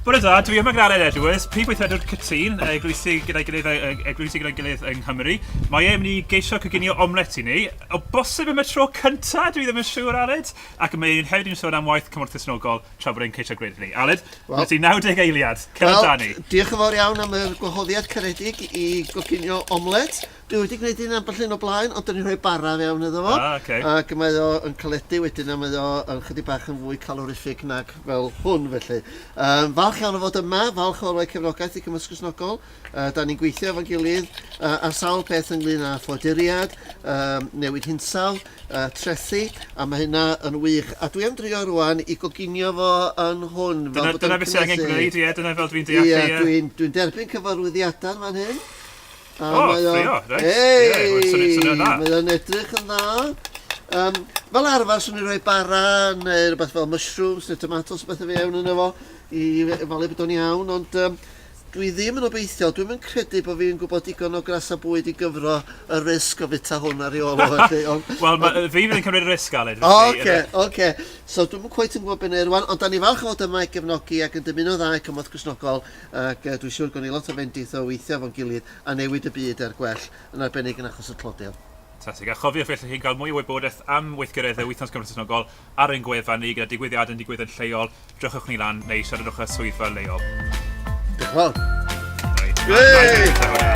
Bore da, dwi yma gyda'r Edwards, prif weithredwr cytun, eglwysi gyda'i gilydd yng Nghymru. Mae e'n mynd i geisio coginio omlet i ni. O bosib am y tro cynta, dwi ddim yn siŵr, Aled. Ac mae'n hefyd yn sôn am waith cymorth ysnogol tra bod e'n ceisio gwneud ni. Aled, mae ti 90 eiliad. Cyfod Dani. Diolch yn fawr iawn am y gwahoddiad caredig i goginio omlet. Dwi wedi gwneud un ambell un o blaen, ond dyn ni'n rhoi bara fewn iddo fo. Ac mae o yn caledu wedyn, a mae o yn chydig bach yn fwy caloriffig nag fel hwn felly. Falch iawn o fod yma, falch o roi cefnogaeth i Cymysg Ysnogol. Da ni'n gweithio efo'n gilydd ar sawl peth ynglyn â ffoduriad, newid hinsawdd, trethu, a mae hynna yn wych. A dwi am drio rwan i goginio fo yn hwn. Dyna beth sy'n angen gwneud, dyna fel dwi'n deall. Ie, dwi'n derbyn cyfarwyddiadau fan hyn. Ffrio, reit. Mae o'n edrych yn dda. Fel arfer, swn i'n rhoi bara neu rhywbeth fel mushrooms neu tomatoes beth o fewn yna fo i falu bod o'n iawn, ond dwi ddim yn obeithio, dwi'n yn credu bod fi'n gwybod digon o gras a bwyd i gyfro y risg o fita hwn ar ei ôl o felly. Wel, fi fydd yn cymryd y risg, Aled. Oce. So dwi'n cweit yn gwybod beth neu rwan, ond da ni falch o fod yma i gefnogi ac yn dymuno dda i Cymorth Cristnogol, ac dwi'n siŵr gwni lot o fendith o weithio fo'n gilydd a newid y byd ar gwell yn arbennig yn achos y clodil. Fantastig. A chofiwch felly chi'n cael mwy o wybodaeth am weithgareddau wythnos Cymorth Ysnogol ar ein gwefan ni gyda digwyddiad yn lleol. Drychwch ni lan neu siaradwch â swyddfa leol. Diolch yn fawr.